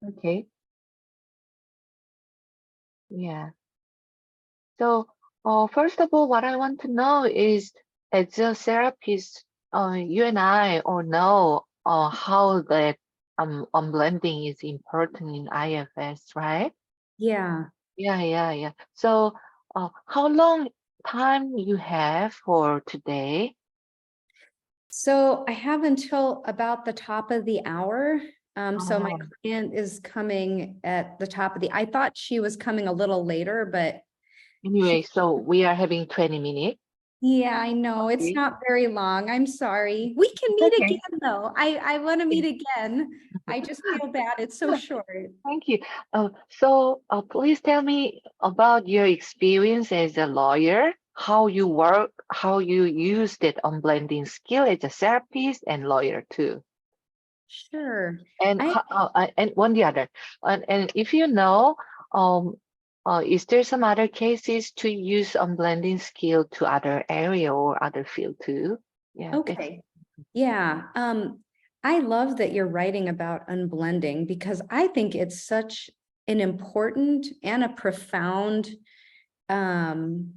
Okay. Yeah. So, first of all, what I want to know is, as a therapist, you and I all know how that unblending is important in IFS, right? Yeah. Yeah. So, how long time you have for today? So I have until about the top of the hour. So my Oh, client is coming at the top of I thought she was coming a little later, but anyway, she, so we are having 20 minutes. yeah, I know it's Okay. not very long. I'm sorry. We can It's meet okay. again though. I want to Okay. meet again. I just feel bad. It's so short. Thank you. So, please tell me about your experience as a lawyer, how you work, how you use that unblending skill as a therapist and lawyer too, Sure. and I and one the other. And if you know, um, is there some other cases to use unblending skill to other area or other field too? Yeah, that's Okay. Yeah. I love that you're writing about unblending because I think it's such an important and a profound um,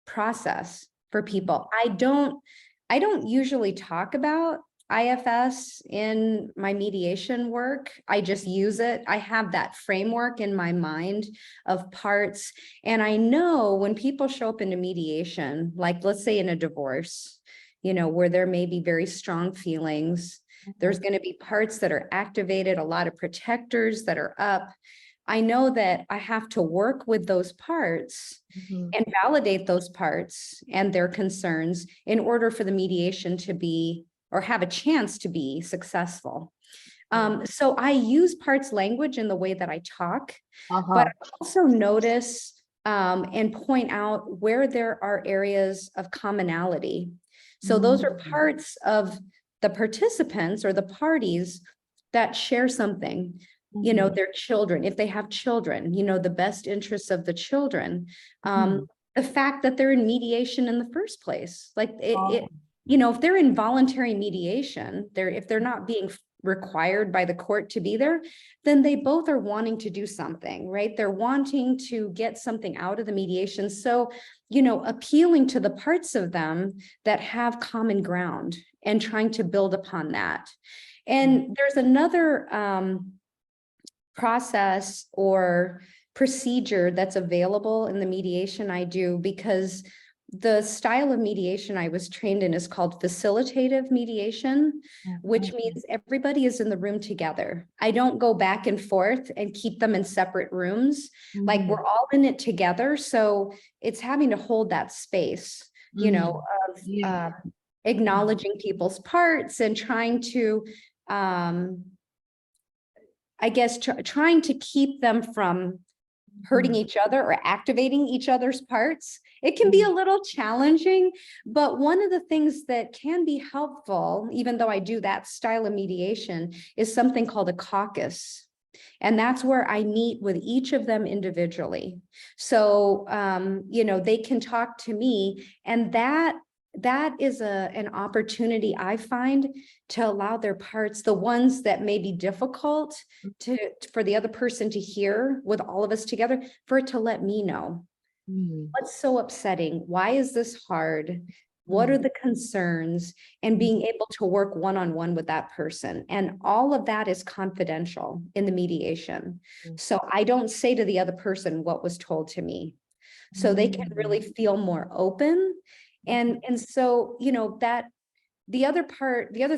process for people. I don't usually talk about IFS in my mediation work. I just use it. I have that framework in my mind of parts. And I know when people show up into mediation, like let's say in a divorce, where there may be very strong feelings, there's going to be parts that are activated, a lot of protectors that are up. I know that I have to work with those parts Mhm. and validate those parts and their concerns in order for the mediation to be or have a chance to be successful. So I use parts language in the way that I talk, but Uh-huh. I also notice and point out where there are areas of commonality. So those are Mm. parts of the participants or the parties that share something, Mhm. their children, if they have children, the best interests of the children, Mhm. the fact that they're in mediation in the first place, like Oh. if they're in voluntary mediation, if they're not being required by the court to be there, then they both are wanting to do something, right? They're wanting to get something out of the mediation. So, appealing to the parts of them that have common ground and trying to build upon that. And there's another process or procedure that's available in the mediation I do, because the style of mediation I was trained in is called facilitative mediation, which means everybody is in the room together. I don't go back and forth and keep them in separate rooms. Like Mhm. we're all in it together. So it's having to hold that space, Mhm. of Yeah. acknowledging people's parts and trying to I guess trying to keep them from hurting each other or activating each other's parts. It can be a little challenging, but one of the things that can be helpful, even though I do that style of mediation, is something called a caucus. And that's where I meet with each of them individually. So, they can talk to me, and that is an opportunity I find to allow their parts, the ones that may be difficult for the other person to hear with all of us together, for it to let me know Mhm. what's so upsetting, why is this hard, what are Mhm. the concerns, and being able to work one-on-one with that person. And all of that is confidential in the mediation. So I don't say to the other person what was told to me, so they can really feel more open. And so, that the other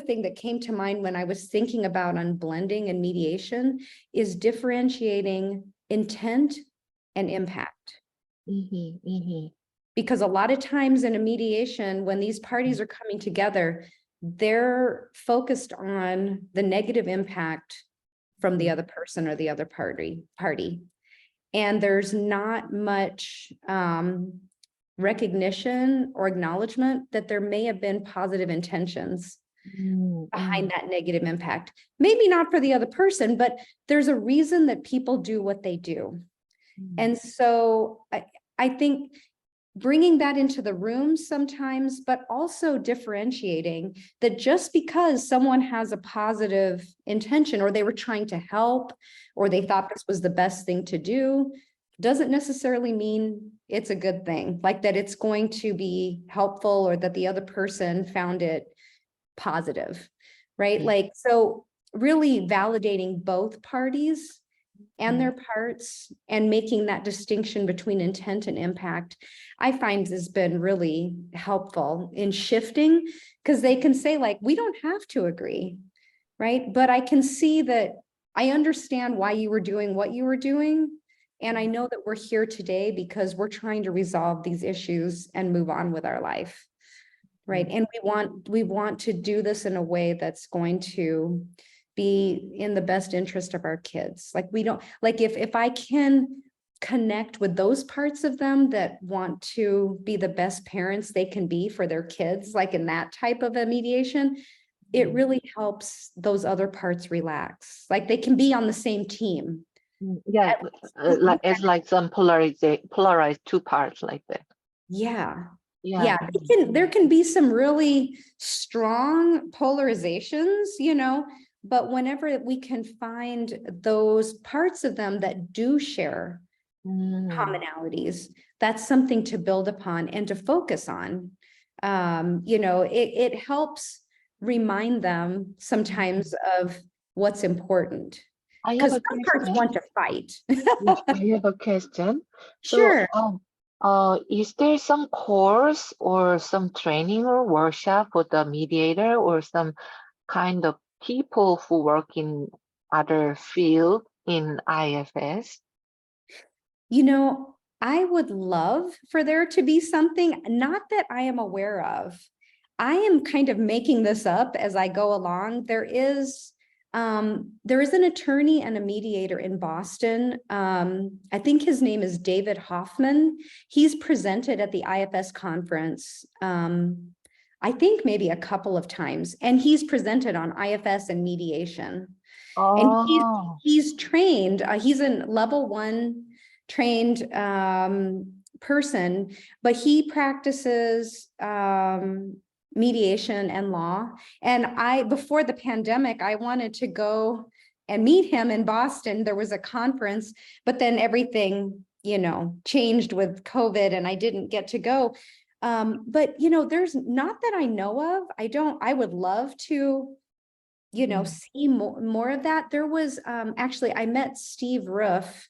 thing that came to mind when I was thinking about unblending and mediation is differentiating intent and impact. Mhm. Mhm. Because a lot of times in a mediation, when these parties are coming together, they're focused on the negative impact from the other person or the other party. And there's not much recognition or acknowledgement that there may have been positive intentions behind that negative impact. Maybe not for the other person, but there's a reason that people do what they do. And so I think bringing that into the room sometimes, but also differentiating that just because someone has a positive intention, or they were trying to help, or they thought this was the best thing to do, doesn't necessarily mean it's a good thing, like that it's going to be helpful, or that the other person found it positive, right? Like, so really validating both parties and their parts, and making that distinction between intent and impact, I find has been really helpful in shifting, because they can say, like, we don't have to agree, right? But I can see that I understand why you were doing what you were doing. And I know that we're here today because we're trying to resolve these issues and move on with our life, right? And we want to do this in a way that's going to be in the best interest of our kids. Like, we don't, like, if I can connect with those parts of them that want to be the best parents they can be for their kids, like in that type of a mediation, it really helps those other parts relax. Like, they can be on the same team. Yeah, like it's like some polarized two parts like that. Yeah. Yeah. There can be some really strong polarizations, but whenever we can find those parts of them that do share commonalities, that's something to build upon and to focus on. It helps remind them sometimes of what's important. I have Because a some parts question. want to fight. Yes, I have a question. Sure. Is there some course or some training or workshop for the mediator, or some kind of people who work in other field in IFS? I would love for there to be something, not that I am aware of. I am kind of making this up as I go along. There is an attorney and a mediator in Boston. I think his name is David Hoffman. He's presented at the IFS conference, I think maybe a couple of times, and he's presented on IFS and mediation. And he's trained, he's a level 1 trained person, but he practices mediation and law. And before the pandemic, I wanted to go and meet him in Boston. There was a conference, but then everything, changed with COVID, and I didn't get to go. But there's not that I know of. I would love to see more of that. There was actually, I met Steve Roof,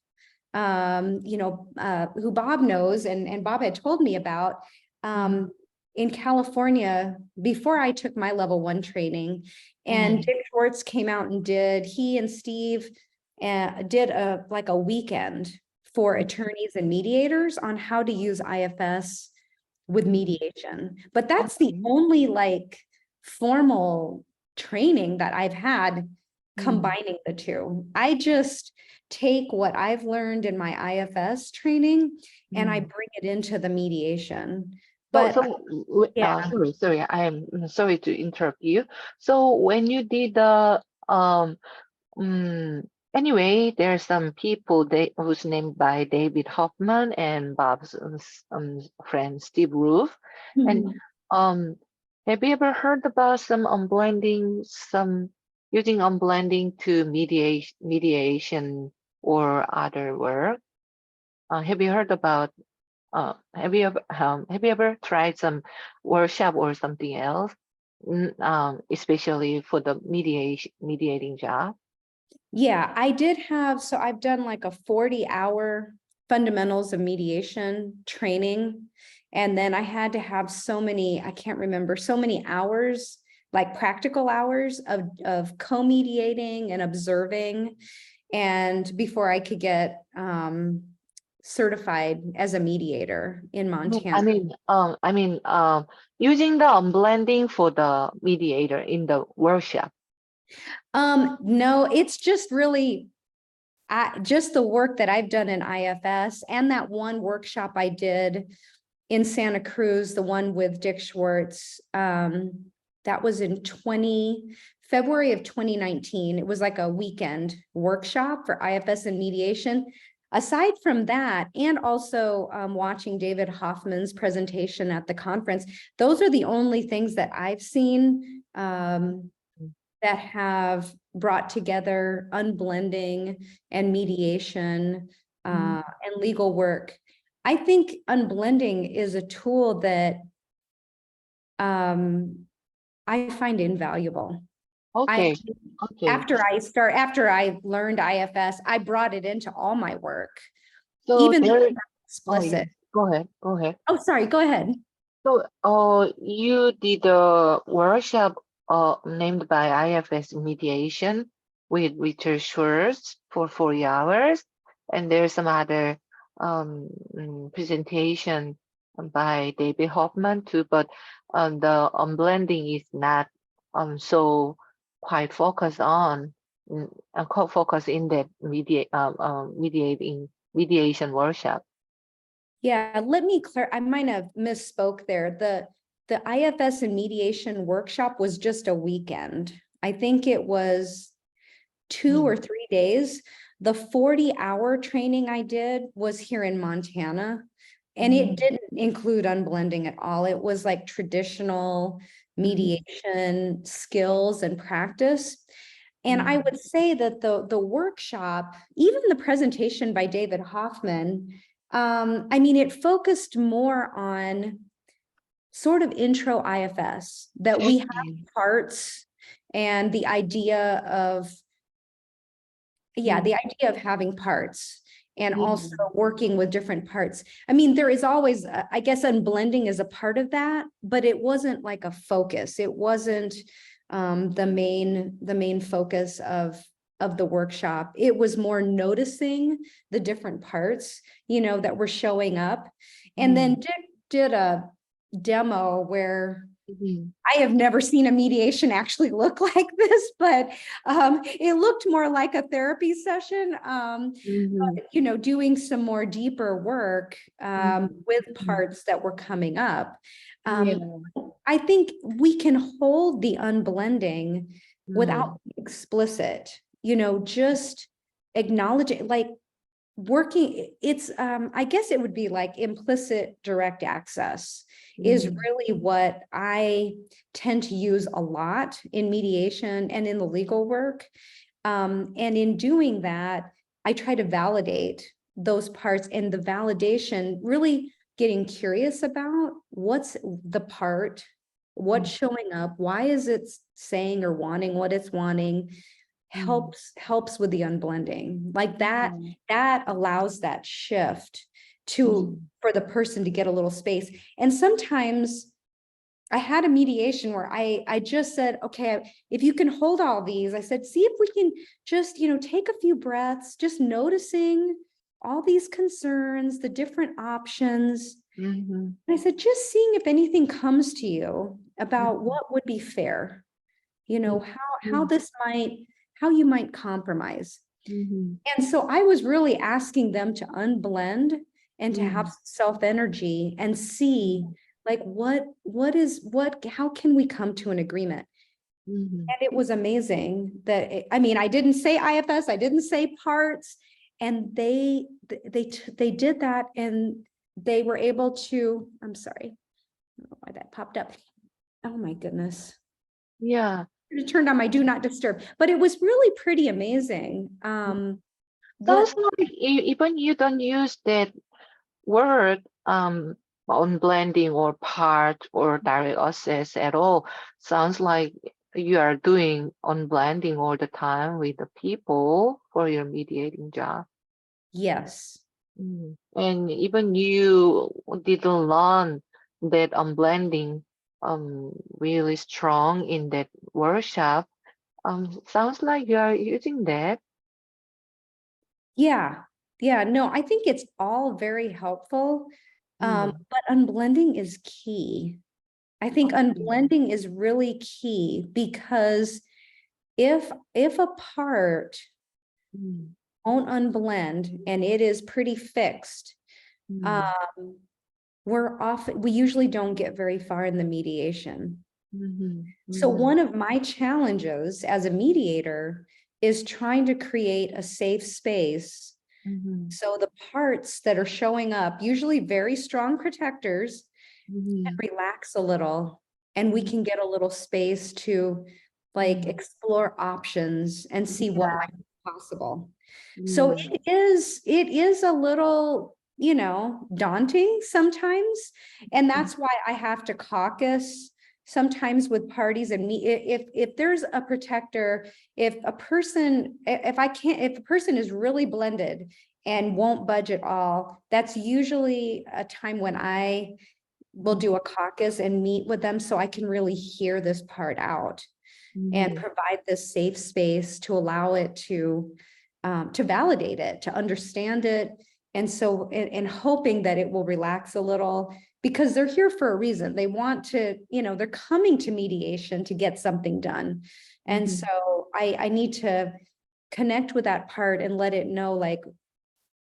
who Bob knows, and Bob had told me about in California before I took my level 1 training. And Dick Schwartz came out and he and Steve did a weekend for attorneys and mediators on how to use IFS with mediation. But that's the only formal training that I've had combining the two. I just take what I've learned in my IFS training and I bring it into the mediation. But sorry, I'm sorry to interrupt you. So when you did the anyway, there's some people who's named by David Hoffman and Bob's friend Steve Roof. And have you ever heard about some unblending, using unblending to mediation or other work? Have you heard about? Have you ever tried some workshop or something else, especially for the mediating job? Yeah, I did have, so I've done a 40-hour fundamentals of mediation training. And then I had to have so many hours, practical hours of co-mediating and observing, and before I could get certified as a mediator in Montana. Using the unblending for the mediator in the workshop. No, it's just really just the work that I've done in IFS, and that one workshop I did in Santa Cruz, the one with Dick Schwartz. That was in February of 2019. It was like a weekend workshop for IFS and mediation. aside from that, and also watching David Hoffman's presentation at the conference, those are the only things that I've seen that have brought together unblending and mediation and legal work. I think unblending is a tool that I find invaluable. Okay. Okay. After I learned IFS, I brought it into all my work, So even though there, it's not explicit. go ahead. Go ahead. Oh, sorry, go ahead. So, you did a workshop named by IFS Mediation with Richard Schwartz for 40 hours, and there's some other presentation by David Hoffman too, but the unblending is not so quite focused on focused in that mediation workshop. Yeah, let me I might have misspoke there. The IFS and mediation workshop was just a weekend. I think it was 2 or 3 days. The 40-hour training I did was here in Montana, and it didn't include unblending at all. It was like traditional mediation skills and practice. And I would say that the workshop, even the presentation by David Hoffman, I mean, it focused more on sort of intro IFS, that we have parts and the idea of, the idea of having parts and also working with different parts. I mean, there is always, I guess, unblending is a part of that, but it wasn't like a focus. It wasn't the main focus of the workshop. It was more noticing the different parts, that were showing up. And then did a demo where I have never seen a mediation actually look like this, but it looked more like a therapy session, but, doing some more deeper work with parts that were coming up. I think we can hold the unblending without being explicit, just acknowledge it, like working. It's, I guess it would be like implicit direct access is really what I tend to use a lot in mediation and in the legal work. And in doing that, I try to validate those parts, and the validation, really getting curious about what's the part, what's showing up, why is it saying or wanting what it's wanting, helps with the unblending. Like that allows that shift for the person to get a little space. And sometimes I had a mediation where I just said, okay, if you can hold all these, I said, see if we can just, take a few breaths, just noticing all these concerns, the different options. And I said, just seeing if anything comes to you about what would be fair, how you might compromise. And so I was really asking them to unblend and to have self-energy and see like how can we come to an agreement? And it was amazing that I didn't say IFS, I didn't say parts, and they did that, and they were able to, I'm sorry, I don't know why that popped up. Oh my goodness. Yeah. It turned on my do not disturb, but it was really pretty amazing. Sounds like even you don't use that word on blending or part or direct access at all. Sounds like you are doing on blending all the time with the people for your mediating job. Yes. And even you didn't learn that unblending really strong in that workshop. Sounds like you are using that. Yeah. No, I think it's all very helpful. But unblending is key. I think unblending is really key, because if a part won't unblend and it is pretty fixed, we usually don't get very far in the mediation. So one of my challenges as a mediator is trying to create a safe space Mhm. So the parts that are showing up, usually very strong protectors, can Mhm. relax a little, and we can get a little space to like Mm. explore options and see what Yeah. might be possible. So Mm. it is a little, you know, daunting sometimes. And that's why I have to caucus sometimes with parties and me. If there's a protector, if a person, if a person is really blended and won't budge at all, that's usually a time when I will do a caucus and meet with them so I can really hear this part out and Mhm. provide this safe space to allow it to validate it, to understand it. And so, and hoping that it will relax a little, because they're here for a reason. They want to, you know, they're coming to mediation to get something done. And Mhm. so I need to connect with that part and let it know, like,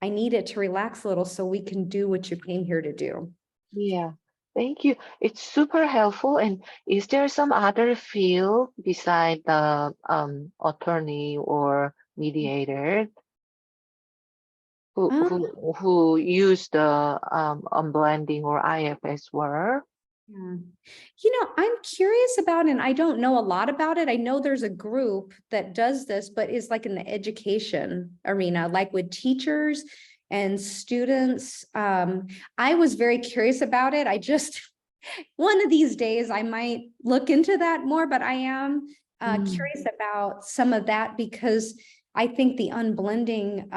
I need it to relax a little so we can do what you came here to do. Yeah. Thank you. It's super helpful. And is there some other field beside the attorney or mediator Um, who use the unblending or IFS work? Yeah. You know, I'm curious about, and I don't know a lot about it. I know there's a group that does this, but is like in the education arena, like with teachers and students. I was very curious about it. I just, one of these days, I might look into that more, but I am Mm. curious about some of that because I think the unblending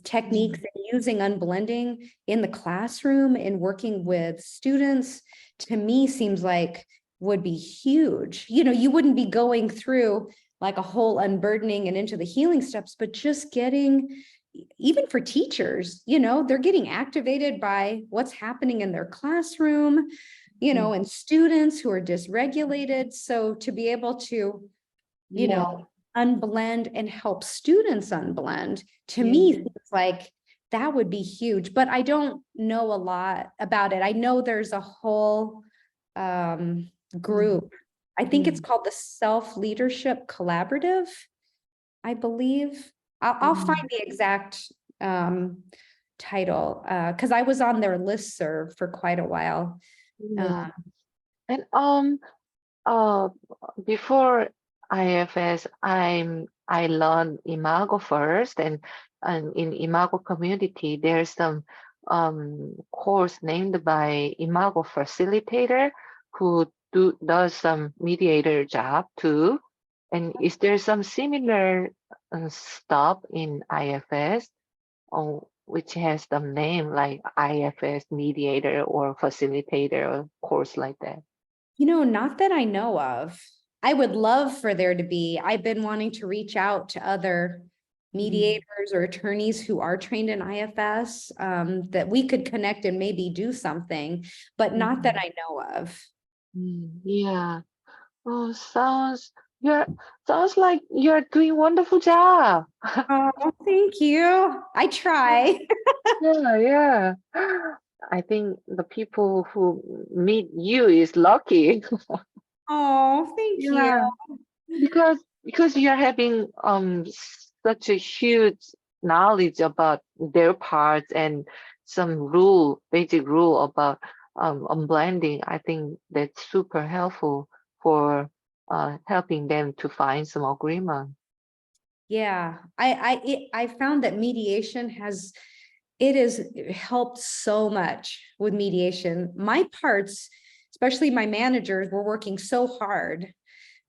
techniques and using unblending in the classroom and working with students, to me, seems like would be huge. You know, you wouldn't be going through like a whole unburdening and into the healing steps, but just getting, even for teachers, you know, they're getting activated by what's happening in their classroom, you know, Mm. and students who are dysregulated. So to be able to, you know, Yeah. unblend and help students unblend, to me, Yeah. seems like that would be huge, but I don't know a lot about it. I know there's a whole Mm. group. I think it's Mm. called the Self-Leadership Collaborative, I believe. I'll find Mm. the exact title because I was on their listserv for quite a while. Yeah. And uh before IFS, I learned Imago first, and in Imago community there's some course named by Imago facilitator who does some mediator job too. And is there some similar stuff in IFS, or which has the name like IFS mediator or facilitator or course like that? You know, not that I know of. I would love for there to be. I've been wanting to reach out to other Mm. mediators or attorneys who are trained in IFS, that we could connect and maybe do something, but not that Mhm. I know of. Yeah. Oh, you're sounds like you're doing wonderful job. Oh, thank you. I try. Yeah, yeah. I think the people who meet you is lucky. Oh, thank you. Yeah, because you're having such a huge knowledge about their parts and some basic rule about unblending. I think that's super helpful for helping them to find some agreement. Yeah, I found that mediation has, it has helped so much with mediation. My parts, especially my managers, were working so hard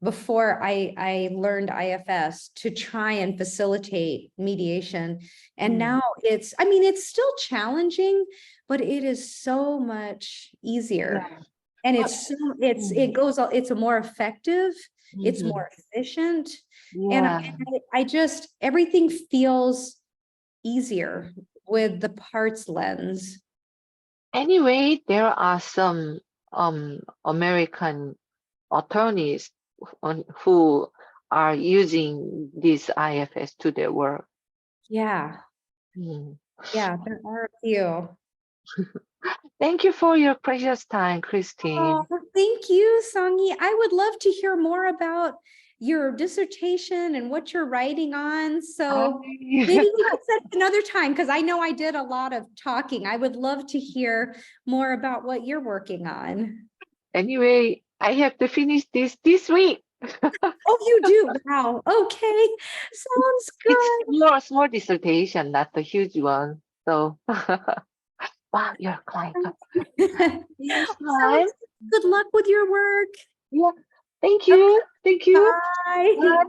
before I learned IFS to try and facilitate mediation. And Mm. now it's, I mean, it's still challenging, but it is so much easier. Yeah. And But it goes, it's a more effective, it's mhm. more efficient. And Yeah. I just, everything feels easier with the parts lens. Anyway, there are some American attorneys who are using this IFS to their work. Yeah, Mm. yeah, there are a few. Thank you for your precious time, Oh, Christine. thank you, Songi. I would love to hear more about your dissertation and what you're writing on. So Hi. maybe we could set up another time, because I know I did a lot of talking. I would love to hear more about what you're working on. Anyway, I have to finish this week. Oh, you do? Wow. Okay. Sounds good. It's small dissertation, not the huge one. So, wow, you're client. Sounds Time. good. Good luck with your work. Yeah. Thank you. Thank you. Bye. Bye.